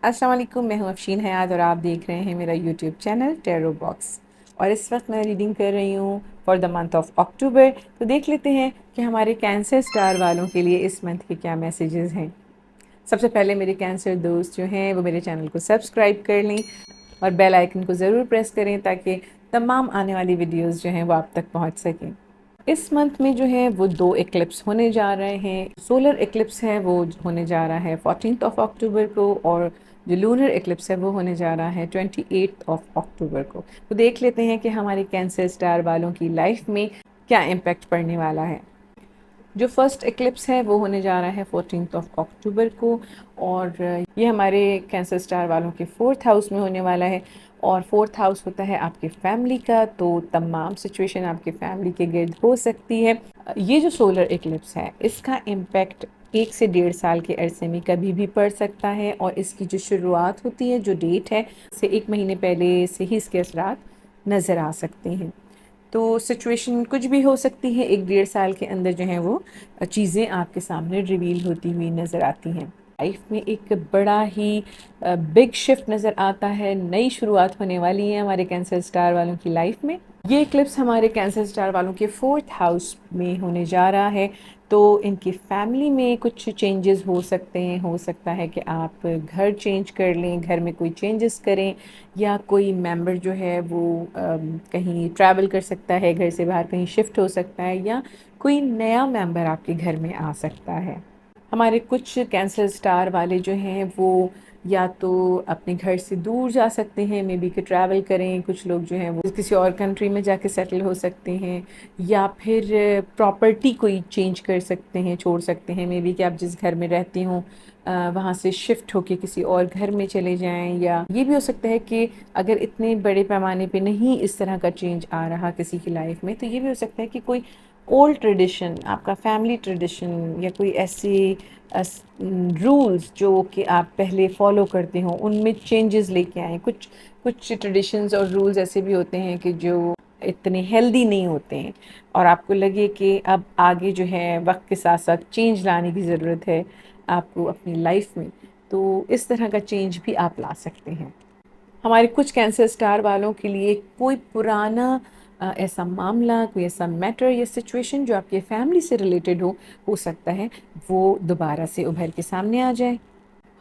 अस्सलाम वालेकुम, मैं हूँ अफशीन हयात और आप देख रहे हैं मेरा यूट्यूब चैनल टैरो बॉक्स। और इस वक्त मैं रीडिंग कर रही हूँ for the month of October. तो देख लेते हैं कि हमारे कैंसर स्टार वालों के लिए इस मंथ के क्या मैसेजेस हैं। सबसे पहले मेरे कैंसर दोस्त जो हैं वो मेरे चैनल को सब्सक्राइब कर लें और बेल आइकन को ज़रूर प्रेस करें ताकि तमाम आने वाली वीडियोज़ जो हैं वो आप तक पहुँच सकें। इस मंथ में जो है वो दो एक्लिप्स होने जा रहे हैं। सोलर एक्लिप्स है वो होने जा रहा है 14th ऑफ अक्टूबर को, और जो लूनर एक्लिप्स है वो होने जा रहा है 28th ऑफ अक्टूबर को। तो देख लेते हैं कि हमारे कैंसर स्टार वालों की लाइफ में क्या इम्पैक्ट पड़ने वाला है। जो फर्स्ट एक्लिप्स है वो होने जा रहा है 14th ऑफ अक्टूबर को, और ये हमारे कैंसर स्टार वालों के फोर्थ हाउस में होने वाला है। और फोर्थ हाउस होता है आपके फैमिली का, तो तमाम सिचुएशन आपके फैमिली के गिर्द हो सकती है। ये जो सोलर एक्लिप्स है इसका इम्पैक्ट 1 से 1.5 साल के अरसे में कभी भी पड़ सकता है, और इसकी जो शुरुआत होती है, जो डेट है, से 1 महीने पहले से ही इसके असरात नज़र आ सकते हैं। तो सिचुएशन कुछ भी हो सकती है, 1 डेढ़ साल के अंदर जो है वो चीज़ें आपके सामने रिवील होती हुई नज़र आती हैं। लाइफ में एक बड़ा ही बिग शिफ्ट नज़र आता है, नई शुरुआत होने वाली है हमारे कैंसर स्टार वालों की लाइफ में। ये क्लिप्स हमारे कैंसर स्टार वालों के फोर्थ हाउस में होने जा रहा है, तो इनकी फैमिली में कुछ चेंजेस हो सकते हैं। हो सकता है कि आप घर चेंज कर लें, घर में कोई चेंजेस करें, या कोई मेंबर जो है वो कहीं ट्रैवल कर सकता है, घर से बाहर कहीं शिफ्ट हो सकता है, या कोई नया मेंबर आपके घर में आ सकता है। हमारे कुछ कैंसर स्टार वाले जो हैं वो या तो अपने घर से दूर जा सकते हैं, मे बी कि ट्रैवल करें। कुछ लोग जो हैं वो किसी और कंट्री में जाके सेटल हो सकते हैं, या फिर प्रॉपर्टी कोई चेंज कर सकते हैं, छोड़ सकते हैं। मे बी कि आप जिस घर में रहती हों वहाँ से शिफ्ट होके किसी और घर में चले जाएं। या ये भी हो सकता है कि अगर इतने बड़े पैमाने पे नहीं इस तरह का चेंज आ रहा किसी की लाइफ में, तो ये भी हो सकता है कि कोई ओल्ड ट्रेडिशन, आपका फैमिली ट्रेडिशन, या कोई ऐसे रूल्स जो कि आप पहले फॉलो करते हो उनमें चेंजेस लेके आए। कुछ कुछ ट्रेडिशंस और रूल्स ऐसे भी होते हैं कि जो इतने हेल्दी नहीं होते हैं, और आपको लगे कि अब आगे जो है वक्त के साथ साथ चेंज लाने की ज़रूरत है आपको अपनी लाइफ में, तो इस तरह का चेंज भी आप ला सकते हैं। हमारे कुछ कैंसर स्टार वालों के लिए कोई पुराना ऐसा मामला, कोई ऐसा मैटर या सिचुएशन जो आपके फैमिली से रिलेटेड हो सकता है वो दोबारा से उभर के सामने आ जाए।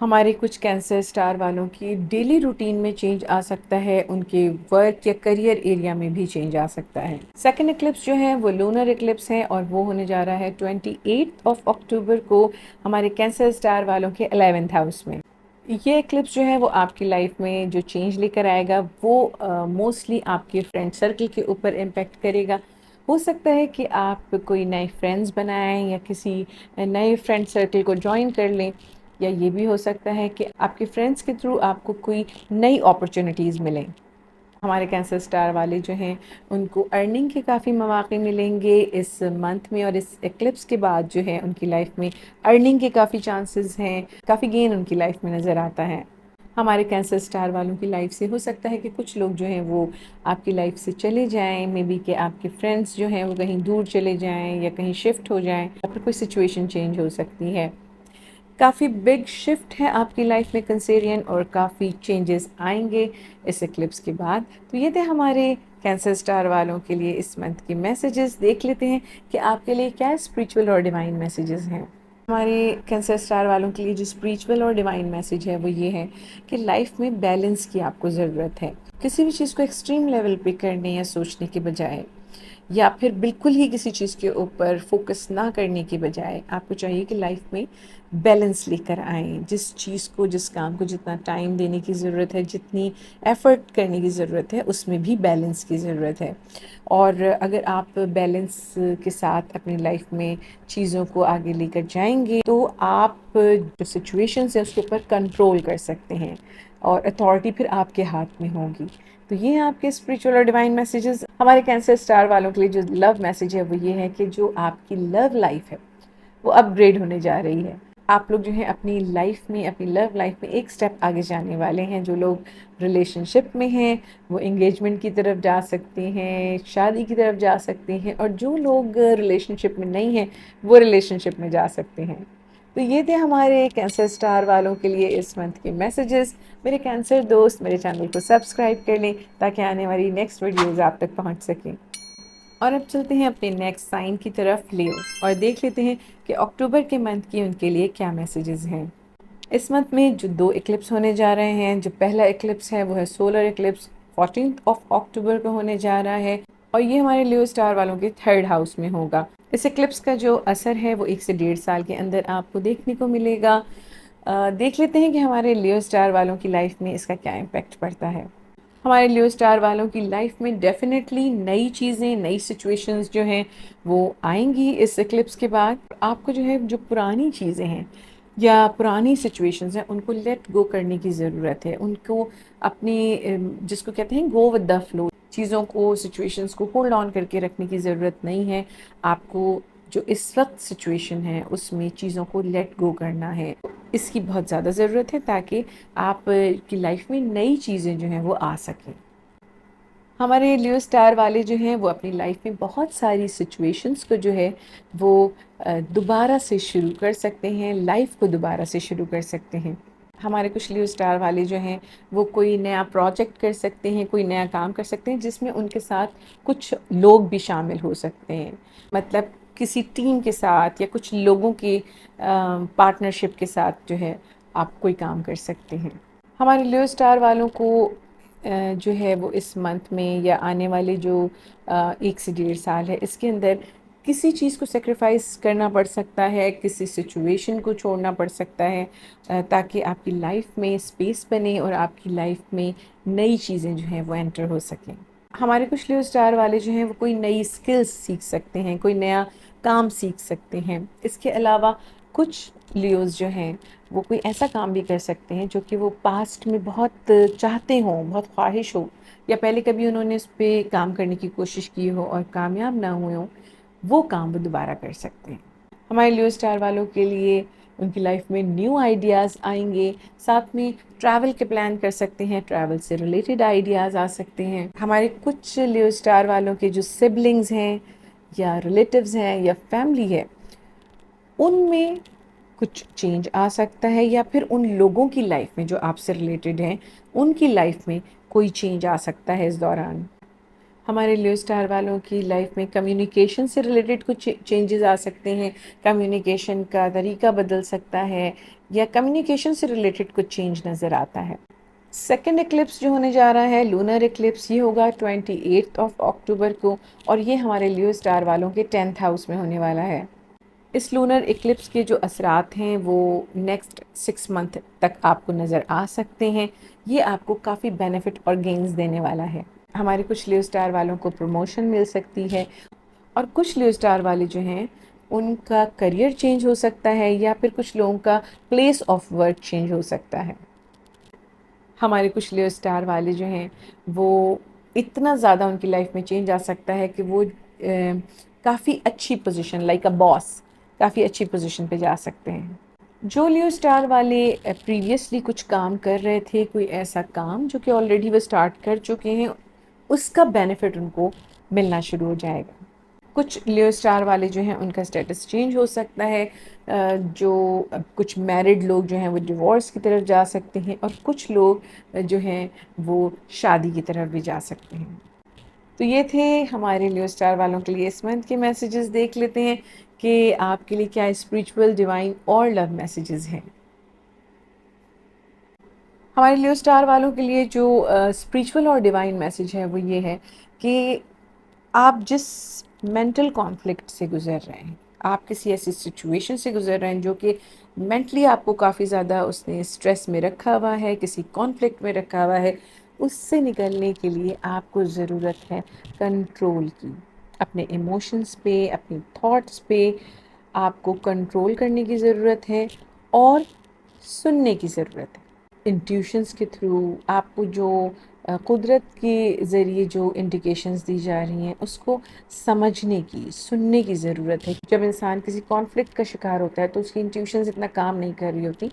हमारे कुछ कैंसर स्टार वालों की डेली रूटीन में चेंज आ सकता है, उनके वर्क या करियर एरिया में भी चेंज आ सकता है। सेकेंड इक्लिप्स जो है वो लूनर इक्लिप्स है, और वो होने जा रहा है 28 ऑफ अक्टूबर को हमारे कैंसर स्टार वालों के 11th हाउस में। ये इक्लिप्स जो है वो आपकी लाइफ में जो चेंज लेकर आएगा वो मोस्टली आपके फ्रेंड सर्कल के ऊपर इम्पेक्ट करेगा। हो सकता है कि आप कोई नए फ्रेंड्स बनाएं या किसी नए फ्रेंड सर्कल को ज्वाइन कर लें, या ये भी हो सकता है कि आपके फ्रेंड्स के थ्रू आपको कोई नई अपॉर्चुनिटीज़ मिलें। हमारे कैंसर स्टार वाले जो हैं उनको अर्निंग के काफ़ी मौक़े मिलेंगे इस मंथ में, और इस एक्लिप्स के बाद जो है उनकी लाइफ में अर्निंग के काफ़ी चांसेस हैं, काफ़ी गेन उनकी लाइफ में नज़र आता है। हमारे कैंसर स्टार वालों की लाइफ से हो सकता है कि कुछ लोग जो हैं वो आपकी लाइफ से चले जाएं, मे बी कि आपके फ्रेंड्स जो हैं वो कहीं दूर चले जाएं या कहीं शिफ्ट हो जाएं, या फिर कोई सिचुएशन चेंज हो सकती है। काफ़ी बिग शिफ्ट है आपकी लाइफ में कंसेरियन, और काफ़ी चेंजेस आएंगे इस इक्लिप्स के बाद। तो ये थे हमारे कैंसर स्टार वालों के लिए इस मंथ के मैसेजेस। देख लेते हैं कि आपके लिए क्या स्पिरिचुअल और डिवाइन मैसेजेस हैं। हमारे कैंसर स्टार वालों के लिए जो स्पिरिचुअल और डिवाइन मैसेज है वो ये है कि लाइफ में बैलेंस की आपको ज़रूरत है। किसी भी चीज़ को एक्सट्रीम लेवल पे करने या सोचने के बजाय, या फिर बिल्कुल ही किसी चीज़ के ऊपर फोकस ना करने के बजाय, आपको चाहिए कि लाइफ में बैलेंस लेकर आएँ। जिस चीज़ को, जिस काम को जितना टाइम देने की ज़रूरत है, जितनी एफ़र्ट करने की ज़रूरत है, उसमें भी बैलेंस की ज़रूरत है। और अगर आप बैलेंस के साथ अपनी लाइफ में चीज़ों को आगे लेकर जाएंगे, तो आप जो सिचुएशंस है उसके ऊपर कंट्रोल कर सकते हैं, और अथॉरिटी फिर आपके हाथ में होगी। तो ये हैं आपके स्पिरिचुअल और डिवाइन मैसेजेस। हमारे कैंसर स्टार वालों के लिए जो लव मैसेज है वो ये है कि जो आपकी लव लाइफ है वो अपग्रेड होने जा रही है। आप लोग जो हैं अपनी लाइफ में, अपनी लव लाइफ में एक स्टेप आगे जाने वाले हैं। जो लोग रिलेशनशिप में हैं वो एंगेजमेंट की तरफ जा सकते हैं, शादी की तरफ जा सकते हैं, और जो लोग रिलेशनशिप में नहीं हैं वो रिलेशनशिप में जा सकते हैं। तो ये थे हमारे कैंसर स्टार वालों के लिए इस मंथ के मैसेजेस। मेरे कैंसर दोस्त मेरे चैनल को सब्सक्राइब कर लें ताकि आने वाली नेक्स्ट वीडियोज़ आप तक पहुंच सकें। और अब चलते हैं अपने नेक्स्ट साइन की तरफ, लियो, और देख लेते हैं कि अक्टूबर के मंथ की उनके लिए क्या मैसेजेस हैं। इस मंथ में जो 2 इक्लिप्स होने जा रहे हैं, जो पहला इक्लिप्स है वो है solar Eclipse, 14th of October को होने जा रहा है और ये हमारे लियो स्टार वालों के 3rd हाउस में होगा। इस इक्लिप्स का जो असर है वो 1 से 1.5 साल के अंदर आपको देखने को मिलेगा। देख लेते हैं कि हमारे लियो स्टार वालों की लाइफ में इसका क्या इम्पैक्ट पड़ता है। हमारे लियो स्टार वालों की लाइफ में डेफिनेटली नई चीज़ें, नई सिचुएशंस जो हैं वो आएंगी इस इक्लिप्स के बाद। आपको जो है जो पुरानी चीज़ें हैं या पुरानी सिचुएशंस हैं उनको लेट गो करने की ज़रूरत है। उनको अपनी जिसको कहते हैं गो विद द फ्लो, चीज़ों को, सिचुएशंस को होल्ड ऑन करके रखने की ज़रूरत नहीं है। आपको जो इस वक्त सिचुएशन है उसमें चीज़ों को लेट गो करना है। इसकी बहुत ज़्यादा ज़रूरत है ताकि आप की लाइफ में नई चीज़ें जो हैं वो आ सकें। हमारे लियो स्टार वाले जो हैं वो अपनी लाइफ में बहुत सारी सिचुएशंस को जो है वो दोबारा से शुरू कर सकते हैं, लाइफ को दोबारा से शुरू कर सकते हैं। हमारे कुछ लियो स्टार वाले जो हैं वो कोई नया प्रोजेक्ट कर सकते हैं, कोई नया काम कर सकते हैं जिसमें उनके साथ कुछ लोग भी शामिल हो सकते हैं। मतलब किसी टीम के साथ या कुछ लोगों की पार्टनरशिप के साथ जो है आप कोई काम कर सकते हैं। हमारे लियो स्टार वालों को जो है वो इस मंथ में या आने वाले जो 1 से 1.5 साल है इसके अंदर किसी चीज़ को सेक्रीफाइस करना पड़ सकता है, किसी सिचुएशन को छोड़ना पड़ सकता है ताकि आपकी लाइफ में स्पेस बने और आपकी लाइफ में नई चीज़ें जो हैं वो एंटर हो सकें। हमारे कुछ लियो स्टार वाले जो हैं वो कोई नई स्किल्स सीख सकते हैं, कोई नया काम सीख सकते हैं। इसके अलावा कुछ लियोज़ जो हैं वो कोई ऐसा काम भी कर सकते हैं जो कि वो पास्ट में बहुत चाहते हों, बहुत ख्वाहिश हो या पहले कभी उन्होंने उस पे काम करने की कोशिश की हो और कामयाब ना हुए हों, वो काम वो दोबारा कर सकते हैं। हमारे लियो स्टार वालों के लिए उनकी लाइफ में न्यू आइडियाज़ आएंगे, साथ में ट्रैवल के प्लान कर सकते हैं, ट्रैवल से रिलेटेड आइडियाज़ आ सकते हैं। हमारे कुछ लियो स्टार वालों के जो सिबलिंग्स हैं या रिलेटिव्स हैं या फैमिली है उनमें कुछ चेंज आ सकता है या फिर उन लोगों की लाइफ में जो आपसे रिलेटेड हैं उनकी लाइफ में कोई चेंज आ सकता है इस दौरान। हमारे लियो स्टार वालों की लाइफ में कम्युनिकेशन से रिलेटेड कुछ चेंजेस आ सकते हैं, कम्युनिकेशन का तरीका बदल सकता है या कम्युनिकेशन से रिलेटेड कुछ चेंज नज़र आता है। सेकेंड इक्लिप्स जो होने जा रहा है लूनर इक्लिप्स, ये होगा 28 ऑफ अक्टूबर को और ये हमारे लियो स्टार वालों के 10th हाउस में होने वाला है। इस लूनर इक्लिप्स के जो असरात हैं वो नेक्स्ट 6 मंथ तक आपको नज़र आ सकते हैं। ये आपको काफ़ी बेनिफिट और गेंस देने वाला है। हमारे कुछ लियो स्टार वालों को प्रमोशन मिल सकती है और कुछ लियो स्टार वाले जो हैं उनका करियर चेंज हो सकता है या फिर कुछ लोगों का प्लेस ऑफ वर्क चेंज हो सकता है। हमारे कुछ लियो स्टार वाले जो हैं वो इतना ज़्यादा उनकी लाइफ में चेंज आ सकता है कि वो काफ़ी अच्छी पोजीशन लाइक अ बॉस, काफ़ी अच्छी पोजीशन पे जा सकते हैं। जो लियो स्टार वाले प्रीवियसली कुछ काम कर रहे थे, कोई ऐसा काम जो कि ऑलरेडी वो स्टार्ट कर चुके हैं, उसका बेनिफिट उनको मिलना शुरू हो जाएगा। कुछ लियो स्टार वाले जो हैं उनका स्टेटस चेंज हो सकता है। जो कुछ मैरिड लोग जो हैं वो डिवोर्स की तरफ जा सकते हैं और कुछ लोग जो हैं वो शादी की तरफ भी जा सकते हैं। तो ये थे हमारे लियो स्टार वालों के लिए इस मंथ के मैसेजेस। देख लेते हैं कि आपके लिए क्या स्पिरिचुअल, डिवाइन और लव मैसेजेस हैं। हमारे लियो स्टार वालों के लिए जो स्पिरिचुअल और डिवाइन मैसेज है वो ये है कि आप जिस मेंटल कॉन्फ्लिक्ट से गुज़र रहे हैं, आप किसी ऐसी सिचुएशन से गुज़र रहे हैं जो कि मेंटली आपको काफ़ी ज़्यादा उसने स्ट्रेस में रखा हुआ है, किसी कॉन्फ्लिक्ट में रखा हुआ है, उससे निकलने के लिए आपको ज़रूरत है कंट्रोल की। अपने इमोशंस पे, अपनी थॉट्स पे आपको कंट्रोल करने की ज़रूरत है और सुनने की ज़रूरत है। इंट्यूशंस के थ्रू आपको जो कुदरत के ज़रिए जो इंडिकेशंस दी जा रही हैं उसको समझने की, सुनने की ज़रूरत है। जब इंसान किसी कॉन्फ्लिक्ट का शिकार होता है तो उसकी इंट्यूशंस इतना काम नहीं कर रही होती,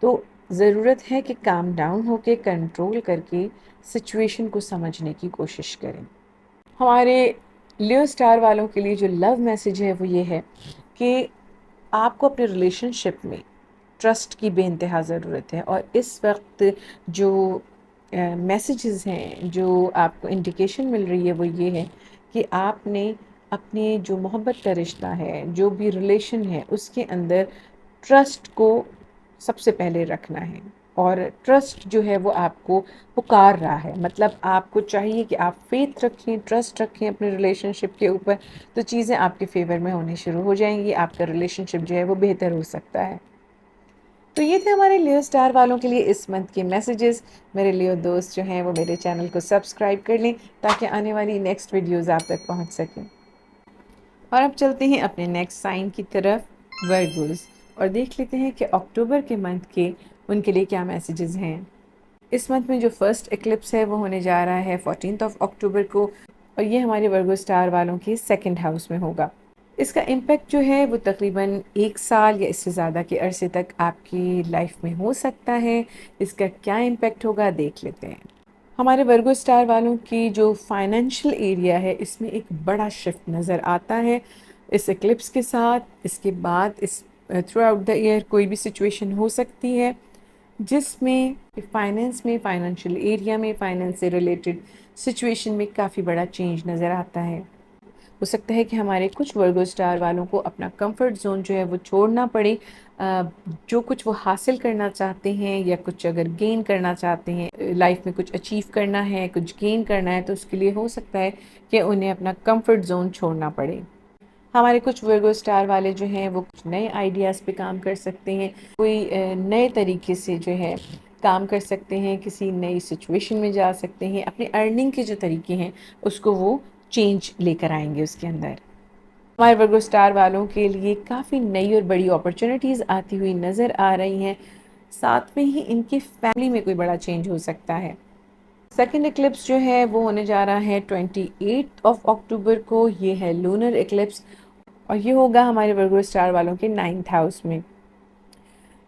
तो ज़रूरत है कि काम डाउन होके कंट्रोल करके सिचुएशन को समझने की कोशिश करें। हमारे लियो स्टार वालों के लिए जो लव मैसेज है वो ये है कि आपको अपने रिलेशनशिप में ट्रस्ट की बेइंतहा ज़रूरत है। और इस वक्त जो मैसेजेस हैं, जो आपको इंडिकेशन मिल रही है, वो ये है कि आपने अपने जो मोहब्बत का रिश्ता है, जो भी रिलेशन है, उसके अंदर ट्रस्ट को सबसे पहले रखना है। और ट्रस्ट जो है वो आपको पुकार रहा है, मतलब आपको चाहिए कि आप फेथ रखें, ट्रस्ट रखें अपने रिलेशनशिप के ऊपर, तो चीज़ें आपके फेवर में होनी शुरू हो जाएंगी, आपका रिलेशनशिप जो है वो बेहतर हो सकता है। तो ये थे हमारे लियो स्टार वालों के लिए इस मंथ के मैसेजेस। मेरे लियो दोस्त जो हैं वो मेरे चैनल को सब्सक्राइब कर लें ताकि आने वाली नेक्स्ट वीडियोस आप तक पहुंच सकें। और अब चलते हैं अपने नेक्स्ट साइन की तरफ, वर्गोस, और देख लेते हैं कि अक्टूबर के मंथ के उनके लिए क्या मैसेजेस हैं। इस मंथ में जो फर्स्ट एक्लिप्स है वो होने जा रहा है 14 अक्टूबर को, और ये हमारे वर्गो स्टार वालों के सेकंड हाउस में होगा। इसका इम्पेक्ट जो है वो तकरीबन 1 साल या इससे ज़्यादा के अरसे तक आपकी लाइफ में हो सकता है। इसका क्या इम्पेक्ट होगा देख लेते हैं। हमारे वर्गो स्टार वालों की जो फाइनेंशियल एरिया है, इसमें एक बड़ा शिफ्ट नज़र आता है इस एक्लिप्स के साथ। इसके बाद इस थ्रू आउट द ईयर कोई भी सिचुएशन हो सकती है जिसमें फाइनेंस में, फाइनेंशियल एरिया में, फाइनेंस से रिलेटेड सिचुएशन में काफ़ी बड़ा चेंज नज़र आता है। हो सकता है कि हमारे कुछ वर्गो स्टार वालों को अपना कंफर्ट जोन जो है वो छोड़ना पड़े। जो कुछ वो हासिल करना चाहते हैं या कुछ अगर गेन करना चाहते हैं, लाइफ में कुछ अचीव करना है, कुछ गेन करना है, तो उसके लिए हो सकता है कि उन्हें अपना कंफर्ट जोन छोड़ना पड़े। हमारे कुछ वर्गो स्टार वाले जो हैं वो कुछ नए आइडियाज़ पे काम कर सकते हैं, कोई नए तरीके से जो है काम कर सकते हैं, किसी नई सिचुएशन में जा सकते हैं, अपनी अर्निंग के जो तरीके हैं उसको वो चेंज लेकर आएंगे उसके अंदर। हमारे वर्गो स्टार वालों के लिए काफ़ी नई और बड़ी अपॉर्चुनिटीज़ आती हुई नज़र आ रही हैं। साथ में ही इनकी फैमिली में कोई बड़ा चेंज हो सकता है। सेकेंड एक्लिप्स जो है वो होने जा रहा है 28 अक्टूबर को। ये है लूनर एक्लिप्स और ये होगा हमारे वर्गो स्टार वालों के 9th हाउस में।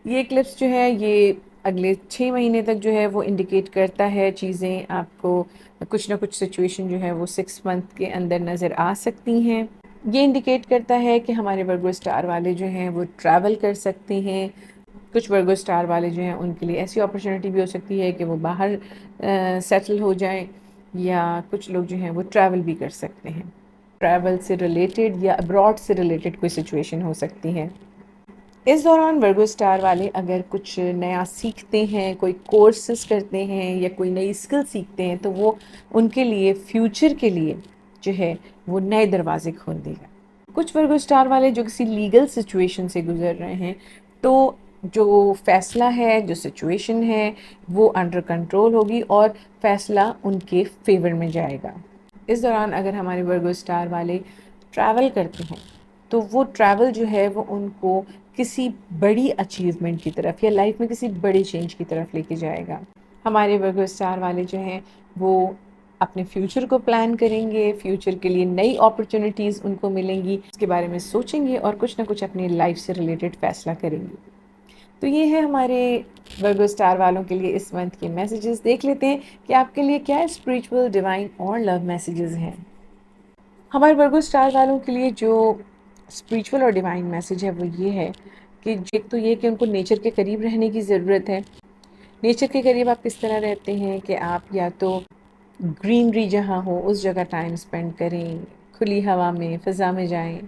ये एक्लिप्स जो है ये अगले 6 महीने तक जो है वो इंडिकेट करता है चीज़ें आपको, कुछ ना कुछ सिचुएशन जो है वो 6 मंथ के अंदर नज़र आ सकती हैं। ये इंडिकेट करता है कि हमारे वर्गो स्टार वाले जो हैं वो ट्रैवल कर सकते हैं। कुछ वर्गो स्टार वाले जो हैं उनके लिए ऐसी अपॉर्चुनिटी भी हो सकती है कि वो बाहर सेटल हो जाएं, या कुछ लोग जो हैं वो ट्रैवल भी कर सकते हैं। ट्रैवल से रिलेटेड या अब्रॉड से रिलेटेड कोई सिचुएशन हो सकती है। इस दौरान वर्गो स्टार वाले अगर कुछ नया सीखते हैं, कोई कोर्सेस करते हैं या कोई नई स्किल सीखते हैं, तो वो उनके लिए फ्यूचर के लिए जो है वो नए दरवाजे खोल देगा। कुछ वर्गो स्टार वाले जो किसी लीगल सिचुएशन से गुजर रहे हैं, तो जो फैसला है, जो सिचुएशन है, वो अंडर कंट्रोल होगी और फैसला उनके फेवर में जाएगा। इस दौरान अगर हमारे वर्गो स्टार वाले ट्रैवल करते हैं, तो वो ट्रैवल जो है वो उनको किसी बड़ी अचीवमेंट की तरफ या लाइफ में किसी बड़े चेंज की तरफ लेके जाएगा। हमारे वर्गो स्टार वाले जो हैं वो अपने फ्यूचर को प्लान करेंगे, फ्यूचर के लिए नई अपॉर्चुनिटीज़ उनको मिलेंगी, इसके बारे में सोचेंगे और कुछ ना कुछ अपनी लाइफ से रिलेटेड फ़ैसला करेंगे। तो ये है हमारे वर्गो स्टार वालों के लिए इस मंथ के मैसेजेस। देख लेते हैं कि आपके लिए क्या स्पिरिचुअल, डिवाइन और लव मैसेजेस हैं। हमारे वर्गो स्टार वालों के लिए जो स्पिरिचुअल और डिवाइन मैसेज है वो ये है कि एक तो ये कि उनको नेचर के करीब रहने की ज़रूरत है। नेचर के करीब आप किस तरह रहते हैं कि आप या तो ग्रीनरी जहाँ हो उस जगह टाइम स्पेंड करें, खुली हवा में, फ़िज़ा में जाएं,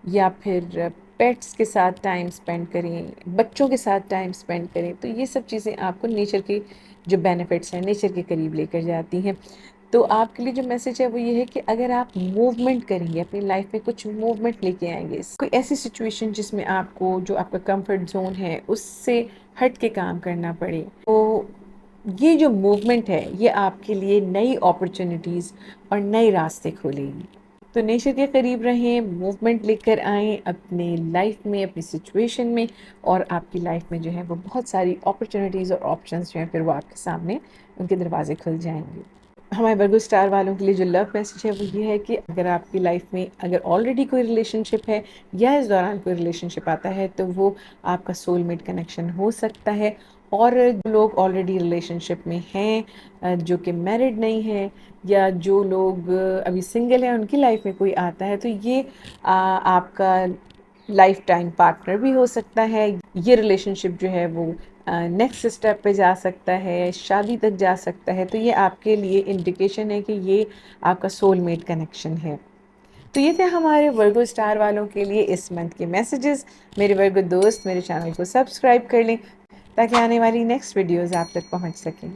या फिर पेट्स के साथ टाइम स्पेंड करें, बच्चों के साथ टाइम स्पेंड करें। तो ये सब चीज़ें आपको नेचर के जो बेनिफिट्स हैं, नेचर के करीब लेकर जाती हैं। तो आपके लिए जो मैसेज है वो ये है कि अगर आप मूवमेंट करेंगे, अपनी लाइफ में कुछ मूवमेंट लेके आएंगे, कोई ऐसी सिचुएशन जिसमें आपको जो आपका कंफर्ट जोन है उससे हट के काम करना पड़े, तो ये जो मूवमेंट है ये आपके लिए नई अपॉर्चुनिटीज़ और नए रास्ते खोलेगी। तो नेचर के करीब रहें, मूवमेंट लेकर आएँ अपने लाइफ में, अपनी सिचुएशन में, और आपकी लाइफ में जो है वो बहुत सारी अपॉर्चुनिटीज़ और ऑप्शंस जो हैं फिर वो आपके सामने उनके दरवाजे खुल जाएंगे। हमारे वर्गो स्टार वालों के लिए जो लव मैसेज है वो ये है कि अगर आपकी लाइफ में अगर ऑलरेडी कोई रिलेशनशिप है या इस दौरान कोई रिलेशनशिप आता है, तो वो आपका सोलमेट कनेक्शन हो सकता है। और जो लोग ऑलरेडी रिलेशनशिप में हैं, जो कि मैरिड नहीं हैं, या जो लोग अभी सिंगल हैं, उनकी लाइफ में कोई आता है, तो ये आपका लाइफ टाइम पार्टनर भी हो सकता है। ये रिलेशनशिप जो है वो नेक्स्ट स्टेप पे जा सकता है, शादी तक जा सकता है। तो ये आपके लिए इंडिकेशन है कि ये आपका सोलमेट कनेक्शन है। तो ये थे हमारे वर्गो स्टार वालों के लिए इस मंथ के मैसेजेस। मेरे वर्गो दोस्त मेरे चैनल को सब्सक्राइब कर लें ताकि आने वाली नेक्स्ट वीडियोज़ आप तक पहुंच सकें।